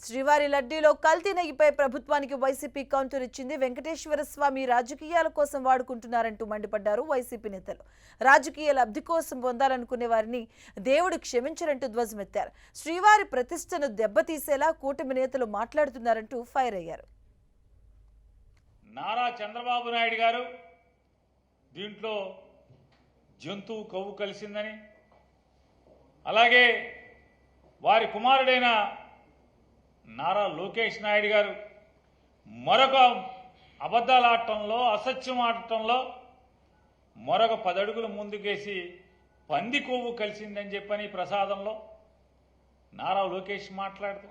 శ్రీవారి లడ్డీలో కల్తీ నెయ్యిపై ప్రభుత్వానికి వైసీపీ కౌంటర్ ఇచ్చింది. వెంకటేశ్వర స్వామి రాజకీయాల కోసం వాడుకుంటున్నారంటూ మండిపడ్డారు వైసీపీ నేతలు. రాజకీయ లబ్ధి కోసం పొందాలనుకునే వారిని దేవుడు క్షమించరంటూ ధ్వజమెత్తారు. శ్రీవారి ప్రతిష్టను దెబ్బతీసేలా కూటమి నేతలు మాట్లాడుతున్నారంటూ ఫైర్ అయ్యారు. నారా చంద్రబాబు నాయుడు గారు దీంట్లో జంతువు కొవ్వు కలిసిందని, అలాగే వారి కుమారుడైన నారా లోకేష్ నాయుడు గారు మరొక అబద్ధాలు ఆడటంలో, అసత్యం ఆడటంలో మరొక 10 అడుగులు ముందుకేసి పంది కొవ్వు కలిసిందని చెప్పని ప్రసాదంలో నారా లోకేష్ మాట్లాడుతూ,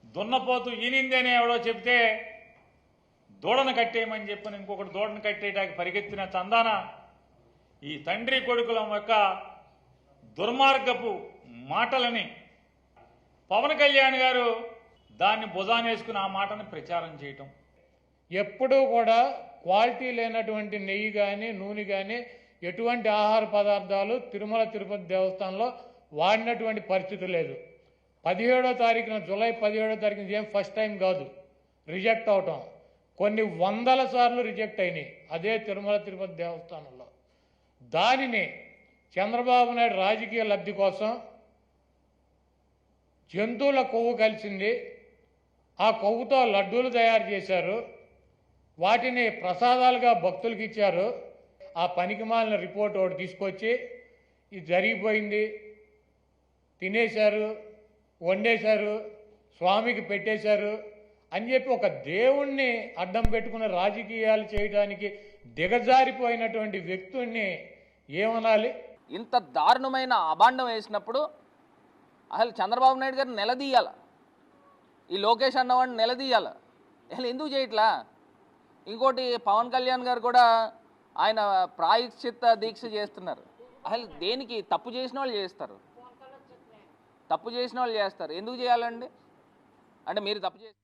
దున్నపోతూ ఈనిందని ఎవడో చెప్తే దూడను కట్టేయమని చెప్పని ఇంకొకటి దూడను కట్టేయడానికి పరిగెత్తిన చందాన ఈ తండ్రి కొడుకుల యొక్క దుర్మార్గపు మాటలని పవన్ కళ్యాణ్ గారు దాన్ని భుజానేసుకుని ఆ మాటను ప్రచారం చేయటం. ఎప్పుడూ కూడా క్వాలిటీ లేనటువంటి నెయ్యి కానీ నూనె కానీ ఎటువంటి ఆహార పదార్థాలు తిరుమల తిరుపతి దేవస్థానంలో వాడినటువంటి పరిస్థితి లేదు. 17వ తారీఖున జూలై 17వ తారీఖున ఏం ఫస్ట్ టైం కాదు రిజెక్ట్ అవటం, కొన్ని వందల సార్లు రిజెక్ట్ అయినాయి అదే తిరుమల తిరుపతి దేవస్థానంలో. దానిని చంద్రబాబు నాయుడు రాజకీయ లబ్ధి కోసం జంతువుల కొవ్వు కలిసింది, ఆ కొవ్వుతో లడ్డూలు తయారు చేశారు, వాటిని ప్రసాదాలుగా భక్తులకు ఇచ్చారు. ఆ పనికిమాలిన రిపోర్ట్ ఒకటి తీసుకొచ్చి ఇది జరిగిపోయింది, తినేశారు, వండేశారు, స్వామికి పెట్టేశారు అని చెప్పి ఒక దేవుణ్ణి అడ్డం పెట్టుకున్న రాజకీయాలు చేయడానికి దిగజారిపోయినటువంటి వ్యక్తుల్ని ఏమనాలి? ఇంత దారుణమైన అభాండం వేసినప్పుడు అసలు చంద్రబాబు నాయుడు గారిని నిలదీయాల, ఈ లోకేష్ అన్నవాడిని నిలదీయాల. అసలు ఎందుకు చేయట్లా? ఇంకోటి పవన్ కళ్యాణ్ గారు కూడా ఆయన ప్రాయశ్చిత్త దీక్ష చేస్తున్నారు. అసలు దేనికి? తప్పు చేసిన వాళ్ళు చేస్తారు, తప్పు చేసిన వాళ్ళు చేస్తారు. ఎందుకు చేయాలండి? అంటే మీరు తప్పు చేసి